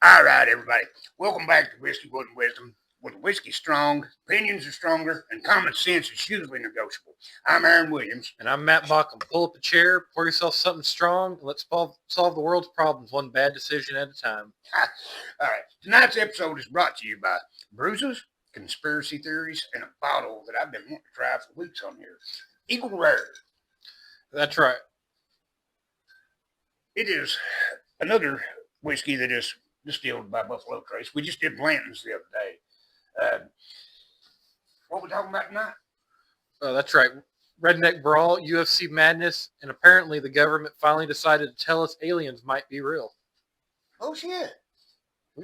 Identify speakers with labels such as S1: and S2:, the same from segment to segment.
S1: All right, everybody. Welcome back to Whiskey Wooden Wisdom. With whiskey strong, opinions are stronger, and common sense is hugely negotiable. I'm Aaron Williams.
S2: And I'm Matt Bauckham. Pull up a chair, pour yourself something strong, and let's solve the world's problems one bad decision at a time.
S1: All right. Tonight's episode is brought to you by bruises, conspiracy theories, and a bottle that I've been wanting to try for weeks on here. Eagle Rare.
S2: That's right.
S1: It is another whiskey that is distilled by Buffalo Trace. We just did Blanton's the other day. What we talking about tonight?
S2: That's right. Redneck brawl, UFC madness, and apparently the government finally decided to tell us aliens might be real.
S1: Oh, shit.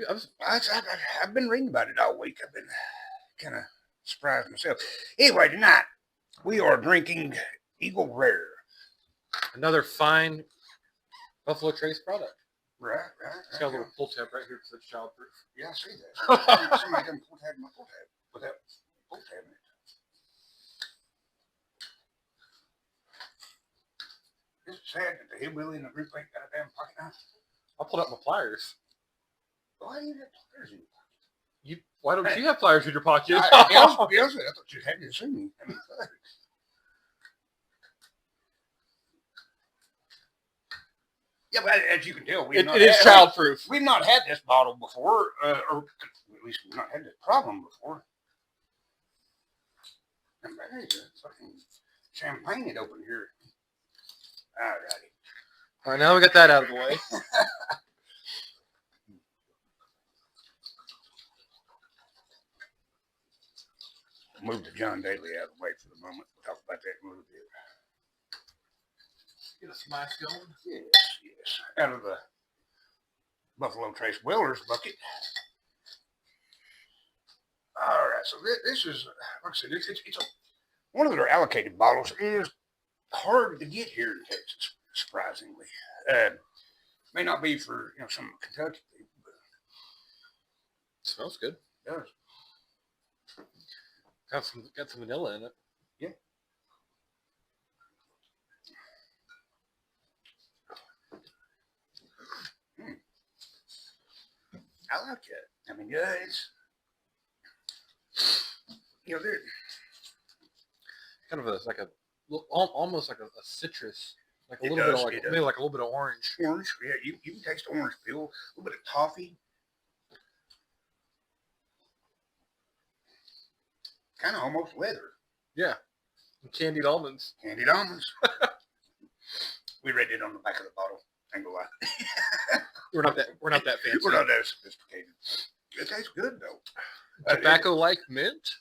S1: I've been reading about it all week. I've been kind of surprised myself. Anyway, tonight we are drinking Eagle Rare.
S2: Another fine Buffalo Trace product.
S1: Right.
S2: It's got a little pull tab right here because it's childproof.
S1: Yeah, I see that. Somebody done pull tab my pull tab without pull tab in it. It's sad that the hillbilly in the group ain't got a damn pocket knife.
S2: I'll pull out my pliers.
S1: Why do you have pliers in your pocket?
S2: Why don't you have pliers in your pocket?
S1: I thought you had to see me. Yeah, but as you can tell,
S2: it is childproof.
S1: We've not had this bottle before, or at least we've not had this problem before. And there's a fucking champagne it open here. Alrighty.
S2: All right, now we got that out of the way.
S1: Move the John Daly out of the way for the moment. We'll talk about that in a little bit.
S2: Get a smash going.
S1: Yes. Out of the Buffalo Trace Weller's bucket. All right. So this is, like I said, it's one of their allocated bottles. It is hard to get here in Texas, surprisingly. May not be for some Kentucky people, but
S2: it smells good.
S1: It does.
S2: Got some vanilla in it.
S1: Yeah. I like it. I mean, yeah, it's they're
S2: kind of almost like a citrus, like a little bit of maybe like a little bit of orange.
S1: Orange, yeah. You can taste the orange peel, a little bit of toffee. Kind of almost leather.
S2: Yeah. And candied almonds.
S1: Candied almonds. We read it on the back of the bottle. Ain't gonna lie.
S2: We're not that fancy.
S1: We're not that sophisticated. It tastes good though.
S2: Tobacco like mint.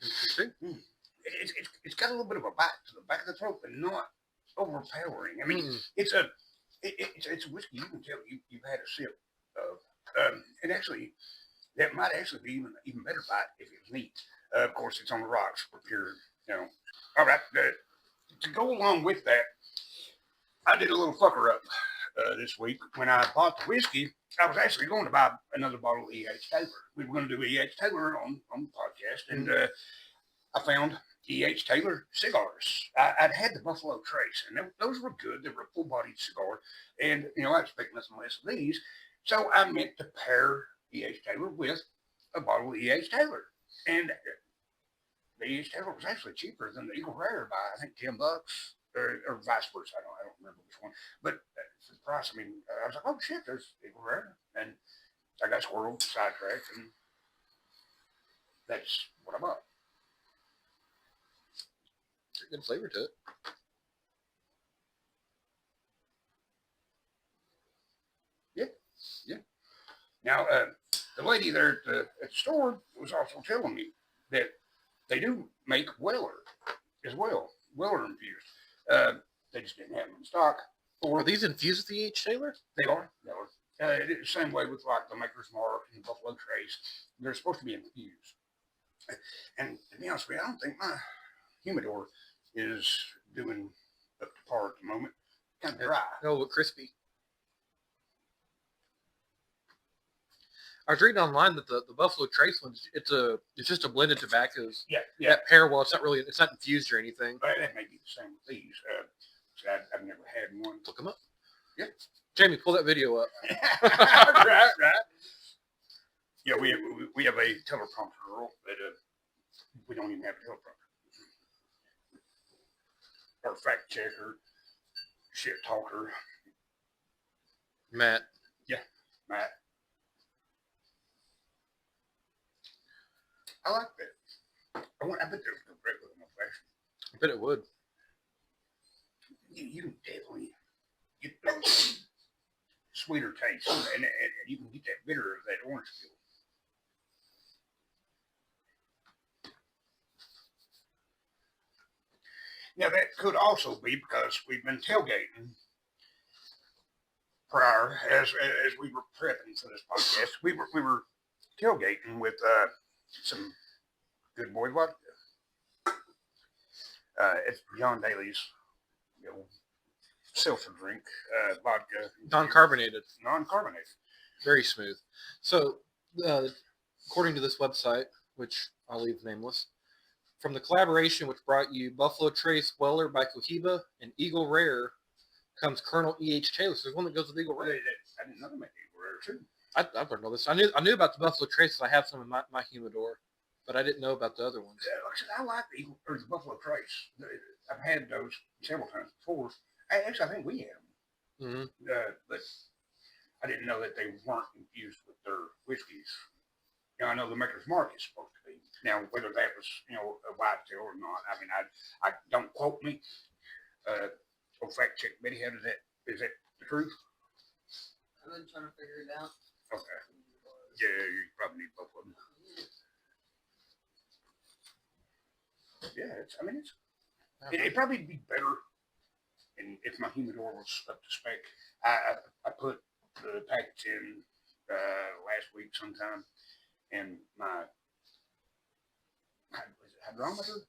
S2: Interesting.
S1: It's got a little bit of a bite to the back of the throat, but not overpowering. I mean, it's a whiskey you can tell you've had a sip of. And actually, that might actually be even better bite if it was neat. Of course, it's on the rocks for pure, All right, to go along with that, I did a little fucker up this week. When I bought the whiskey, I was actually going to buy another bottle of E.H. Taylor. We were going to do E.H. Taylor on the podcast, and I found E.H. Taylor cigars. I'd had the Buffalo Trace, and those were good. They were a full-bodied cigar, and, I expect nothing less of these. So I meant to pair E.H. Taylor with a bottle of E.H. Taylor. And the E.H. Taylor was actually cheaper than the Eagle Rare by, I think, $10, or vice versa. I don't remember which one. But for the price, I mean, I was like, oh, shit, there's Eagle Rare. And I got squirreled, sidetracked, and that's what I bought.
S2: It's a good flavor to it.
S1: Yeah. Now, the lady there at the store was also telling me that they do make Weller as well, Weller infused. They just didn't have them in stock.
S2: Are these infused with E.H. Taylor?
S1: They are. It's the same way with like the Maker's Mark and the Buffalo Trace. They're supposed to be infused. And to be honest with you, I don't think my humidor is doing up to par at the moment. Kind of dry.
S2: No, but crispy. I was reading online that the Buffalo Trace ones, it's just a blended tobaccos.
S1: Yeah.
S2: That pair well. It's not infused or anything.
S1: But that may be the same with these. I've never had one.
S2: Look them up.
S1: Yeah.
S2: Jamie, pull that video up.
S1: right. Yeah, we have a teleprompter girl, but we don't even have a teleprompter. Or fact checker, shit talker.
S2: Matt.
S1: Yeah, Matt. I like that. I bet there's no regular in fashion.
S2: I bet it would.
S1: You can definitely get those sweeter tastes, and you can get that bitter of that orange peel. Now that could also be because we've been tailgating prior, as we were prepping for this podcast. We were tailgating with some good boy vodka. It's John Daly's, seltzer drink, vodka.
S2: Non-carbonated.
S1: Non-carbonated.
S2: Very smooth. So, according to this website, which I'll leave nameless, from the collaboration which brought you Buffalo Trace Weller by Cohiba and Eagle Rare comes Colonel E.H. Taylor. So there's one that goes with Eagle Rare.
S1: I didn't know they made Eagle Rare too.
S2: I learned all this. I knew about the Buffalo Trace. I have some in my humidor, but I didn't know about the other ones.
S1: I like the Buffalo Trace. I've had those several times before. I think we had them. But I didn't know that they weren't infused with their whiskeys. I know the Maker's Mark is supposed to be. Now, whether that was, a whitetail or not, I mean, I don't quote me. Fact check, Betty. Is that the truth?
S3: I've been trying to figure it out.
S1: Okay. Yeah, you probably need both of them. Yeah, it'd probably be better. And if my humidor was up to spec, I put the package in last week sometime, and my hydrometer,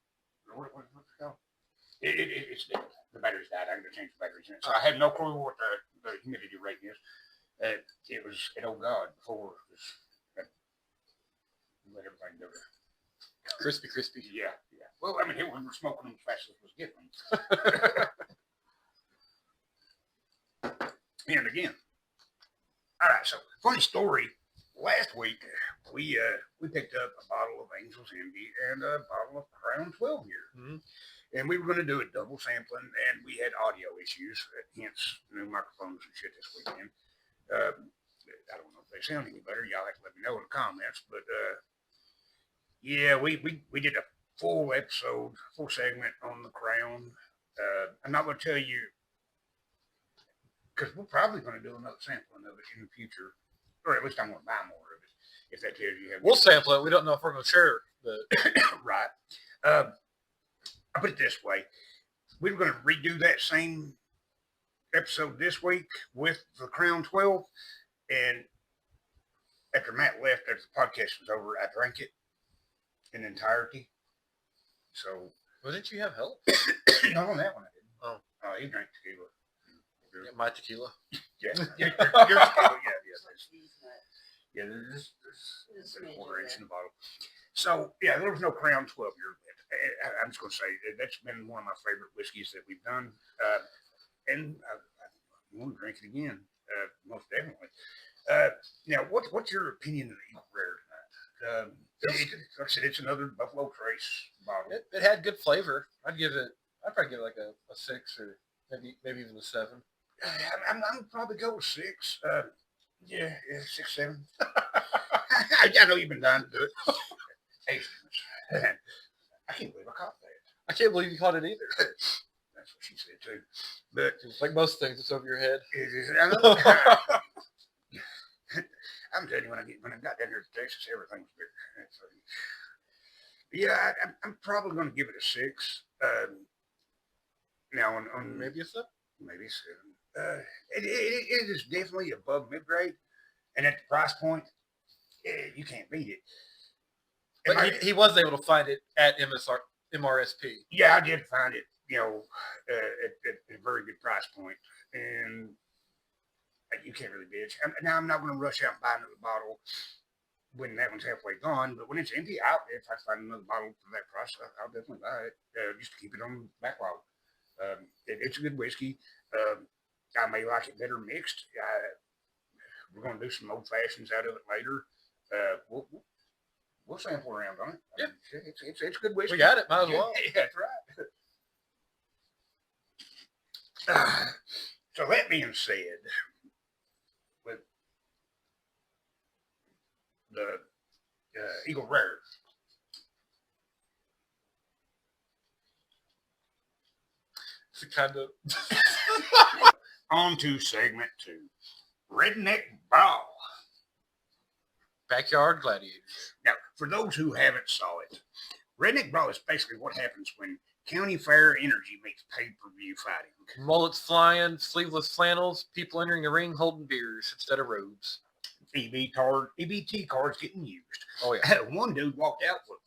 S1: or what's it called? It's dead. The battery's died. I got to change the batteries in it. So I have no clue what the humidity rating is. It was at oh god before let everything go there.
S2: Crispy.
S1: Yeah. Well, I mean, we were smoking them as fast as it was getting them. And again, all right. So, funny story. Last week, we picked up a bottle of Angel's Envy and a bottle of Crown 12 here.
S2: Mm-hmm.
S1: And we were going to do a double sampling, and we had audio issues, hence new microphones and shit this weekend. I don't know if they sound any better. Y'all have to let me know in the comments. But, yeah, we did a full segment on the Crown. I'm not going to tell you, because we're probably going to do another sampling of it in the future. Or at least I'm going to buy more of it, if that tells you.
S2: We'll sample it. We don't know if we're going to share it.
S1: Right. I'll put it this way. We were going to redo that same episode this week with the Crown 12. And after Matt left, after the podcast was over, I drank it in entirety. So.
S2: Well, didn't you have help?
S1: Not on that one, I didn't.
S2: Oh.
S1: He drank tequila.
S2: Yeah, my tequila.
S1: Yeah. Your tequila. Yeah, there's a quarter inch in the bottle. So, yeah, there was no Crown 12 here. I'm just going to say that's been one of my favorite whiskeys that we've done. And I want to drink it again, most definitely. Now, what's your opinion of the Eagle Rare tonight? Like I said, it's another Buffalo Trace bottle.
S2: It had good flavor. I'd probably give it like a 6 or maybe even a 7.
S1: I'm probably go with 6. Yeah, 6, 7. I know you've been dying to do it. Hey, I can't believe I caught that.
S2: I can't believe you caught it either.
S1: That's what she said too. But
S2: it's like most things, it's over your head.
S1: I'm telling you, when I got down here to Texas, everything was bigger. Yeah, I'm probably going to give it a 6. Now on
S2: maybe a 7.
S1: Maybe 7. It is definitely above mid-grade, and at the price point, you can't beat it.
S2: But he was able to find it at MRSP.
S1: Yeah, I did find it, at a very good price point, and you can't really bitch. Now, I'm not going to rush out and buy another bottle when that one's halfway gone, but when it's empty, if I find another bottle for that price, I'll definitely buy it, just to keep it on backlog. It's a good whiskey. I may like it better mixed. We're going to do some old fashions out of it later. We'll sample around on it.
S2: Yeah.
S1: It's good whiskey.
S2: We got it. Might as well.
S1: Yeah, that's right. So that being said, with the Eagle Rare,
S2: It's a kind of
S1: on to segment 2, redneck brawl.
S2: backyard gladiators.
S1: Now, for those who haven't saw it, redneck brawl is basically what happens when county fair energy meets pay-per-view fighting.
S2: Mullets flying, sleeveless flannels, people entering the ring holding beers instead of robes.
S1: EBT cards getting used.
S2: Oh yeah.
S1: One dude walked out with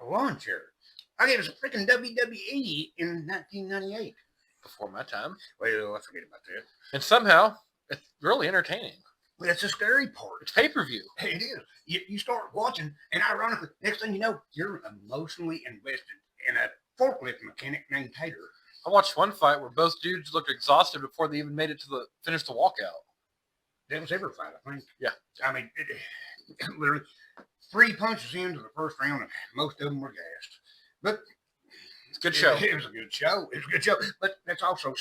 S1: a lawn chair. I gave us a freaking WWE in 1998.
S2: Before my time.
S1: Well, I forget about that.
S2: And somehow, it's really entertaining.
S1: Well, that's the scary part.
S2: It's pay-per-view.
S1: It is. You start watching, and ironically, next thing you know, you're emotionally invested in a forklift mechanic named Tater.
S2: I watched one fight where both dudes looked exhausted before they even made it to finish the walkout.
S1: That was every fight, I think.
S2: Yeah.
S1: I mean, literally 3 punches into the first round, and most of them were gassed. But
S2: it's a good show.
S1: It was a good show. It was a good show. But that's also,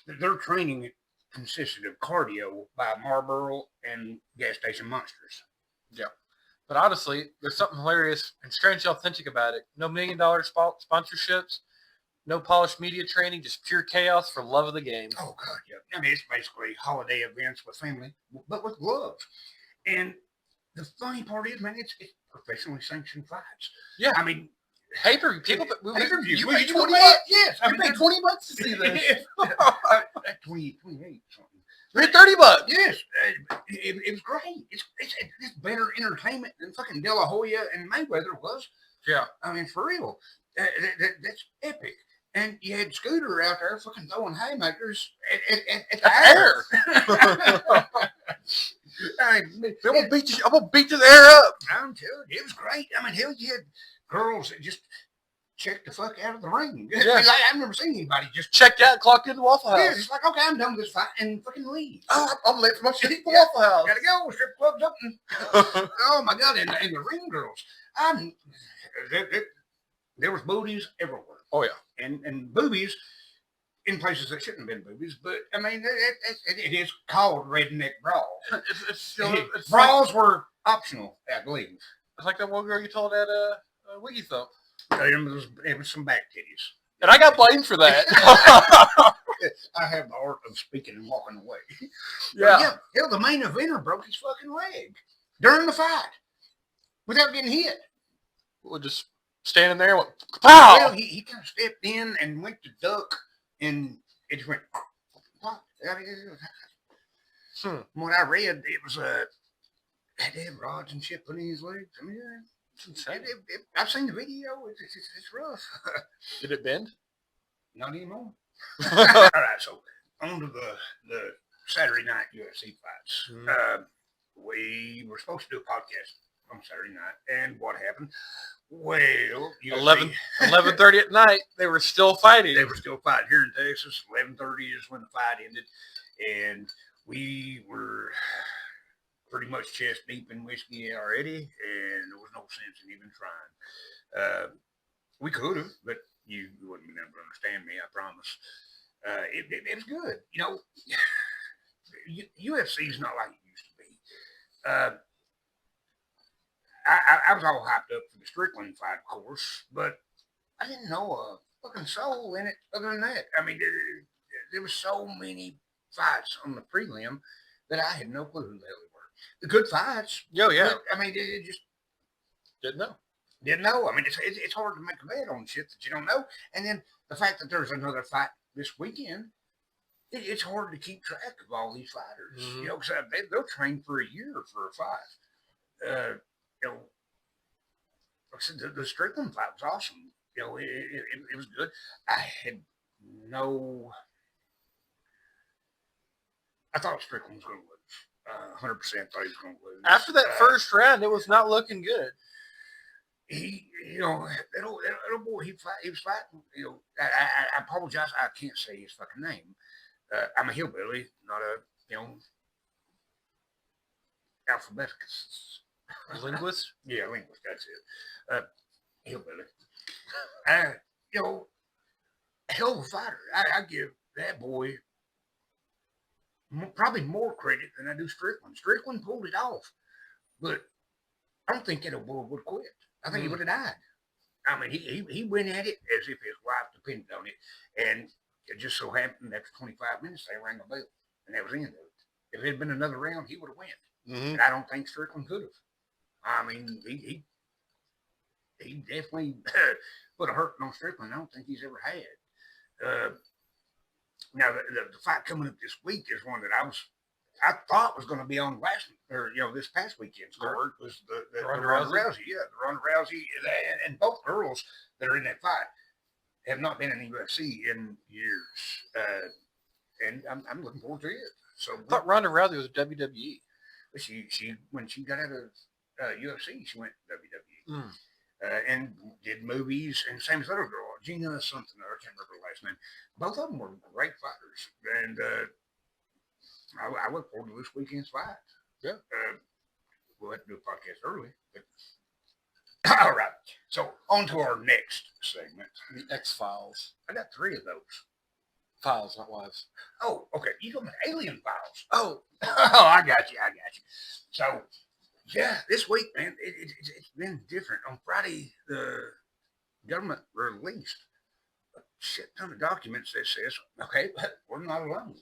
S1: their training consisted of cardio by Marlboro and gas station monsters.
S2: Yeah. But honestly, there's something hilarious and strangely authentic about it. No $1 million sponsorships, no polished media training, just pure chaos for love of the game.
S1: Oh, God, yeah. I mean, it's basically holiday events with family, but with gloves. And the funny part is, man, it's professionally sanctioned fights.
S2: Yeah.
S1: I mean,
S2: pay-per-view. People,
S1: pay-per-view.
S2: You
S1: Well,
S2: pay
S1: you know
S2: $20.
S1: what? Yes.
S2: You pay $20 to see this.
S1: 28 something.
S2: You're $30.
S1: Yes, it was great. It's better entertainment than fucking De La Hoya and Mayweather was.
S2: Yeah.
S1: I mean, for real. That's epic. And you had Scooter out there fucking throwing haymakers at the air. I'm
S2: gonna beat this air up.
S1: telling you, it was great. I mean, hell, you had girls that just checked the fuck out of the ring.
S2: Yes.
S1: I mean, I've never seen anybody just
S2: Checked out, clocked in the Waffle House.
S1: yeah, it's like, okay, I'm done with this fight and fucking leave.
S2: Oh, I'm late for my shift at the
S1: Yeah.
S2: Waffle House.
S1: Gotta go. Strip club's open. Oh my God! And the ring girls. There was booties everywhere.
S2: Oh yeah.
S1: And boobies in places that shouldn't have been boobies. But I mean, it is called redneck brawl.
S2: It's
S1: Brawls were optional, I believe.
S2: It's like that one girl you told at Wiggy Thump.
S1: It was some back titties.
S2: And I got blamed for that.
S1: I have the art of speaking and walking away.
S2: Yeah.
S1: Hell, the main eventer broke his fucking leg during the fight without getting hit.
S2: We're just standing there. Went, pow!
S1: Well, he kind of stepped in and went to duck, and it just went. What? From what I read, it was had to have rods and shit put in his legs. I mean,
S2: It's insane.
S1: I've seen the video. It's rough.
S2: Did it bend?
S1: Not anymore. All right, so on to the Saturday night UFC fights. We were supposed to do a podcast on Saturday night, and what happened? Well,
S2: 11:30 at night. They were still fighting.
S1: They were still fighting here in Texas. 11:30 is when the fight ended, and we were pretty much chest deep in whiskey already, and there was no sense in even trying. We could have, but you wouldn't be able to understand me, I promise. It was good. You know, UFC is not like it used to be. I was all hyped up for the Strickland fight, of course, but I didn't know a fucking soul in it other than that. I mean, there were so many fights on the prelim that I had no clue who the hell they were. The good fights.
S2: Oh, yeah.
S1: But, I mean, it just
S2: Didn't know.
S1: didn't know. I mean, it's hard to make a bet on shit that you don't know. And then the fact that there's another fight this weekend, it's hard to keep track of all these fighters.
S2: Mhm.
S1: You know, because they'll train for a year for a fight. You know, like I said, the Strickland fight was awesome. You know, it was good. I thought Strickland was going to lose. 100% thought he was going to lose.
S2: After that first round, it was not looking good.
S1: That old boy, he was fighting. You know, I apologize. I can't say his fucking name. I'm a hillbilly, not a alphabeticus.
S2: Linguist?
S1: Yeah, linguist. That's it. Hillbilly. Uh, you know, hell of a fighter. I give that boy probably more credit than I do Strickland. Strickland pulled it off, but I don't think that old boy would quit. I think he would have died. I mean, he went at it as if his life depended on it, and it just so happened after 25 minutes they rang a bell, and that was the end of it. If it had been another round, he would have won, and I don't think Strickland could have. I mean, he definitely put a hurt on Strickland I don't think he's ever had. Now the fight coming up this week is one that I thought was going to be on this past weekend's card was the Ronda Rousey. Yeah, the Ronda Rousey and both girls that are in that fight have not been in the UFC in years, and I'm looking forward to it. So
S2: I thought Ronda Rousey was WWE.
S1: She when she got out of UFC, she went to WWE.
S2: Mm.
S1: And did movies, and same as the other girl, Gina something, I can't remember her last name. Both of them were great fighters, and I look forward to this weekend's fight.
S2: Yeah.
S1: We'll have to do a podcast early. But all right. So on to our next segment.
S2: The X-Files.
S1: I got 3 of those.
S2: Files, not wives.
S1: Oh, okay. You got my Alien Files.
S2: Oh,
S1: I got you. So, yeah, this week, man, it's been different. On Friday, the government released a shit ton of documents that says, okay, we're not alone.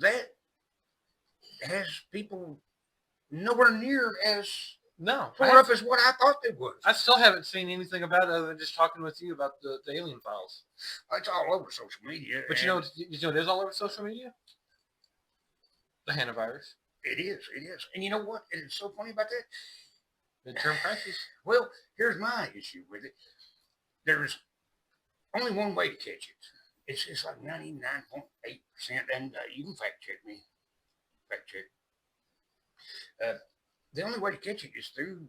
S1: That has people nowhere near as tore up as what I thought they would.
S2: I still haven't seen anything about it other than just talking with you about the Alien Files.
S1: It's all over social media.
S2: But you know it is all over social media? The hantavirus.
S1: It is. And you know what? It's so funny about that?
S2: Midterm crisis.
S1: Well, here's my issue with it. There's only one way to catch it. It's like 99.8%, and you can fact check me. The only way to catch it is through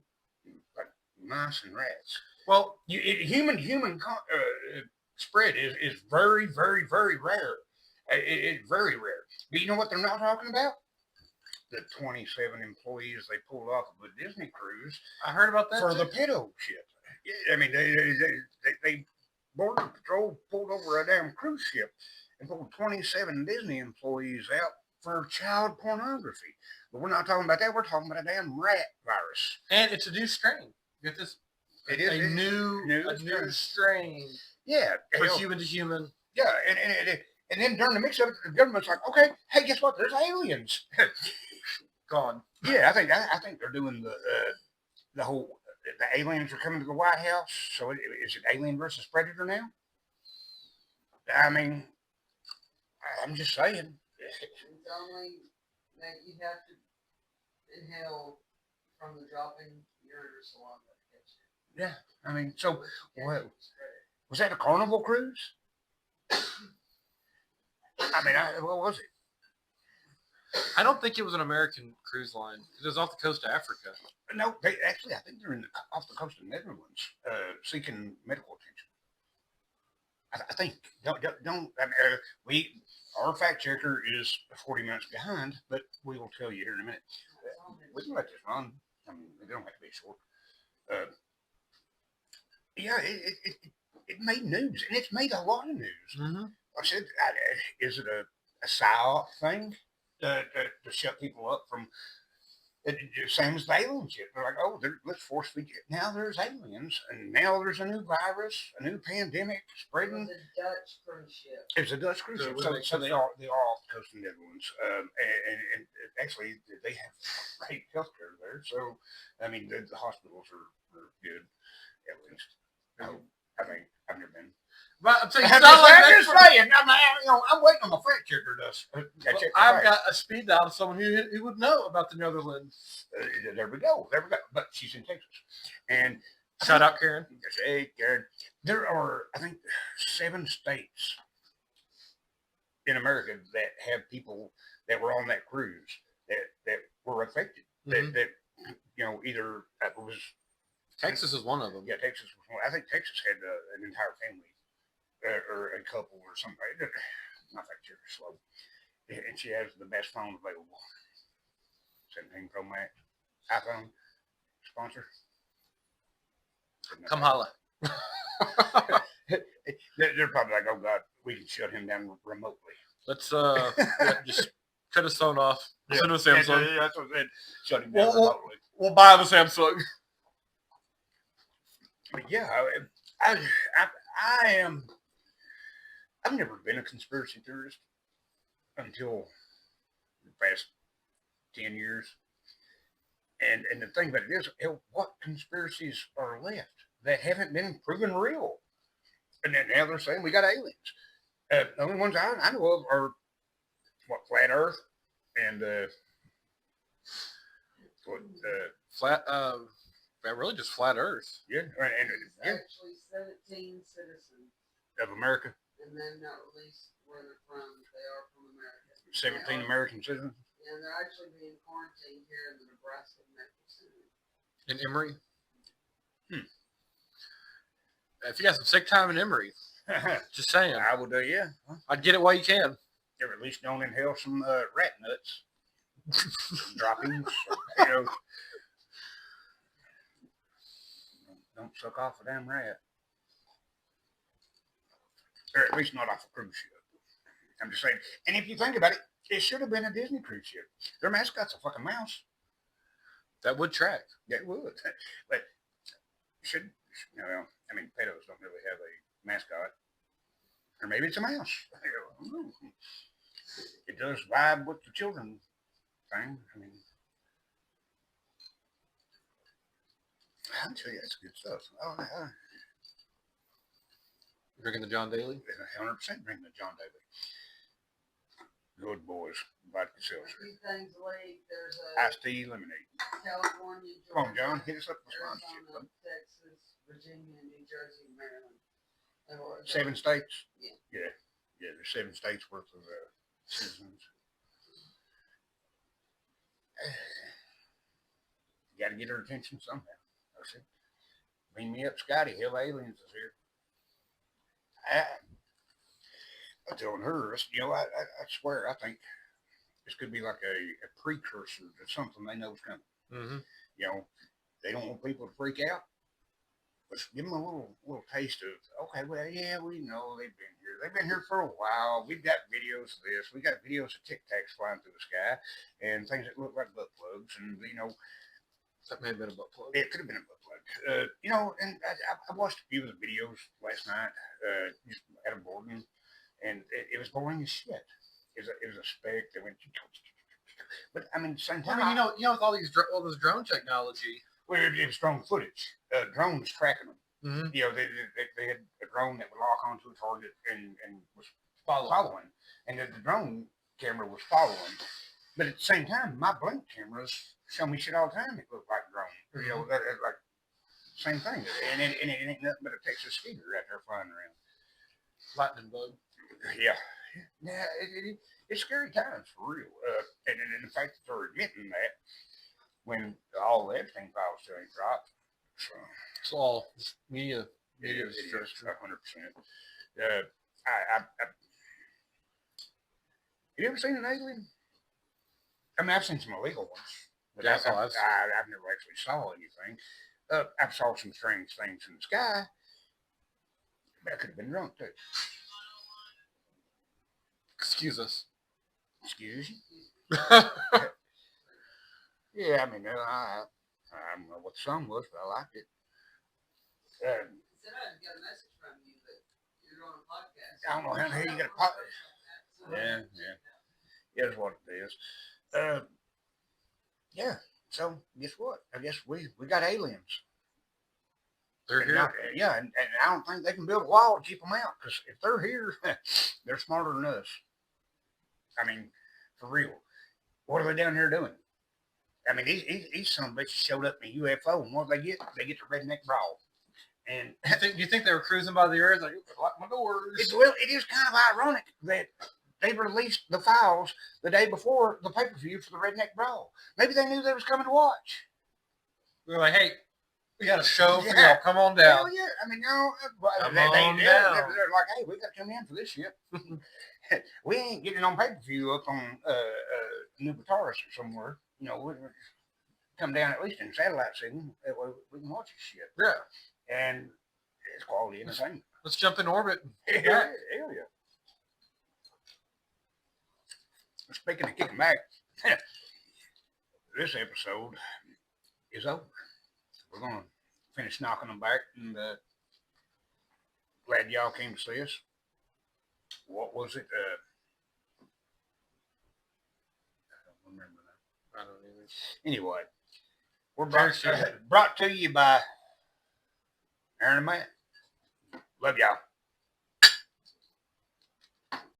S1: like mice and rats.
S2: Well,
S1: human spread is very, very, very rare. It's very rare. But you know what they're not talking about? The 27 employees they pulled off of a Disney cruise.
S2: I heard about that
S1: for the pedo ship. I mean, they Border Patrol pulled over a damn cruise ship and pulled 27 Disney employees out for child pornography. But we're not talking about that. We're talking about a damn rat virus.
S2: And it's a new strain. Get this?
S1: It is
S2: a new strain.
S1: Yeah.
S2: For human to human.
S1: Yeah, and then during the mix of it, the government's like, okay, hey, guess what? There's aliens.
S2: Gone.
S1: Yeah, I think they're doing the whole the aliens are coming to the White House. So is it Alien versus Predator now? I mean, I'm just saying.
S3: It's only that you have to inhale from the dropping urine salon that gets it.
S1: Yeah, I mean, so what, was that a Carnival cruise? I mean, what was it?
S2: I don't think it was an American cruise line. It was off the coast of Africa.
S1: No, I think they're off the coast of the Netherlands, seeking medical attention. I think. Don't. Our fact checker is 40 minutes behind, but we will tell you here in a minute. We can let this run. I mean, they don't have to be short. Yeah, it made news, and it's made a lot of news.
S2: Mm-hmm.
S1: I said, is it a psyop thing to shut people up from? Same as the alien shit. They're like, oh, let's force feed it. Now there's aliens, and now there's a new virus, a new pandemic spreading.
S3: It was a Dutch cruise ship.
S1: It's a Dutch cruise ship. So they are off the coast of the Netherlands, and actually they have great healthcare there. So I mean, the hospitals are good, at least. I think I've never been.
S2: But I'm saying,
S1: I'm just saying. I'm waiting on my fact checker to check.
S2: I've got a speed dial of someone who would know about the Netherlands.
S1: There we go. But she's in Texas, and
S2: shout out Karen.
S1: Hey, Karen. There are, I think, 7 states in America that have people that were on that cruise that were affected.
S2: Mm-hmm.
S1: That either it was
S2: Texas is one of them.
S1: Yeah, Texas was one. I think Texas had an entire family or a couple or something. I think she's slow. And she has the best phone available. 17 Pro Max. iPhone. Sponsor.
S2: Come holla.
S1: They're probably like, oh God, we can shut him down remotely.
S2: Let's just cut his phone off. Send him a Samsung.
S1: Yeah, that's what I said. Shut him down remotely.
S2: We'll buy the Samsung.
S1: But yeah, I've never been a conspiracy theorist until the past 10 years. And the thing about it is, what conspiracies are left that haven't been proven real? And then now they're saying we got aliens. The only ones I know of are flat Earth and
S2: Flat. Really just flat Earth.
S1: yeah,
S3: It's actually 17 citizens,
S1: of America.
S3: and then not released where they're from. They are from America.
S1: 17 American citizens.
S3: And they're actually being quarantined here in the Nebraska Medical Center.
S2: In Emory. If you got some sick time in Emory, just saying.
S1: I would, yeah.
S2: I'd get it while you can.
S1: Or at least don't inhale some rat nuts. Some droppings. You know. Don't suck off a damn rat. Or at least not off a cruise ship. I'm just saying. And if you think about it, it should have been a Disney cruise ship. Their mascot's a fucking mouse.
S2: That would track.
S1: Yeah, it would. But should, well, I mean, pedos don't really have a mascot. Or maybe it's a mouse. I don't know. It does vibe with the children thing. I mean, I'll tell you, that's good stuff. Oh, yeah.
S2: Drinking the John Daly?
S1: 100% drinking the John Daly. Good boys. Vodka
S3: A
S1: seltzer.
S3: few things late. There's a
S1: Iced tea, lemonade.
S3: California,
S1: Come on,
S3: Georgia,
S1: John. Hit us up with sponsorship.
S3: Arizona, Texas, Virginia, New Jersey, Maryland. And Oregon.
S1: 7 states?
S3: Yeah.
S1: Yeah. Yeah, there's 7 states worth of citizens. You got to get her attention somehow. I said, beam me up, Scotty. Hell, aliens is here. I'm telling her, you know, I swear, I think this could be like a precursor to something they know is coming.
S2: Mm-hmm.
S1: You know, they don't want people to freak out. Let's give them a little taste of, okay, well, yeah, we know they've been here. They've been here for a while. We've got videos of this. We got videos of Tic Tacs flying through the sky and things that look like butt plugs. And, you know,
S2: That may have been a butt plug.
S1: it could have been a butt plug. You know, and I watched a few of the videos last night, just at a boarding, and it was boring as shit. It was a speck that went, but I mean, same
S2: I
S1: time,
S2: mean, you know, with all this drone technology.
S1: well, it was drone footage. Drones tracking them.
S2: Mm-hmm.
S1: You know, they had a drone that would lock onto a target and was
S2: Following.
S1: following, and the drone camera was following. But at the same time, my blink cameras show me shit all the time that look like drone. You know, like same thing. And it ain't nothing but a Texas skeeter out there flying around.
S2: Lightning bug.
S1: Yeah. Yeah, it's scary times for real. And the fact that they're admitting that when all the Epstein files still ain't dropped. So,
S2: It's all just media.
S1: it
S2: Media
S1: is 100%.
S2: structure.
S1: Have you ever seen an alien? I mean, I've seen some illegal ones. But
S2: Yeah,
S1: I've never actually saw anything. I saw some strange things in the sky. But I could have been drunk too.
S2: Excuse us.
S1: Excuse you? Yeah, I mean, I don't know what the song was, but I liked it.
S3: Said I got a message from you that you're on a podcast.
S1: I don't know how the hell you got a podcast. Yeah. Here's what it is. Yeah. So guess what? I guess we got aliens.
S2: They're
S1: And
S2: here.
S1: and I don't think they can build a wall to keep them out. Because if they're here, they're smarter than us. I mean, for real. What are they down here doing? I mean, these son of a bitches showed up in a UFO, and what do they get? They get the redneck brawl. And
S2: Do you think they were cruising by the earth like, lock my doors?
S1: it is kind of ironic that they released the files the day before the pay-per-view for the redneck brawl. Maybe they knew they was coming to watch.
S2: We were like, hey, We got a show for
S1: Yeah.
S2: y'all. Come on down.
S1: Hell yeah. I mean, you know,
S2: Come
S1: they,
S2: on
S1: they're
S2: down.
S1: like, hey, we got to tune in for this shit. We ain't getting on pay-per-view up on New Guitarist or somewhere. You know, we come down at least in satellite signal. That way we can watch this shit.
S2: Yeah.
S1: And it's quality entertainment.
S2: Let's jump in orbit.
S1: Hell yeah. Speaking of kicking back, this episode is over. We're going to finish knocking them back, and glad y'all came to see us. What was it? I don't remember now.
S2: I don't either.
S1: Anyway, we're
S2: Parachute.
S1: brought to you by Aaron and Matt. Love y'all.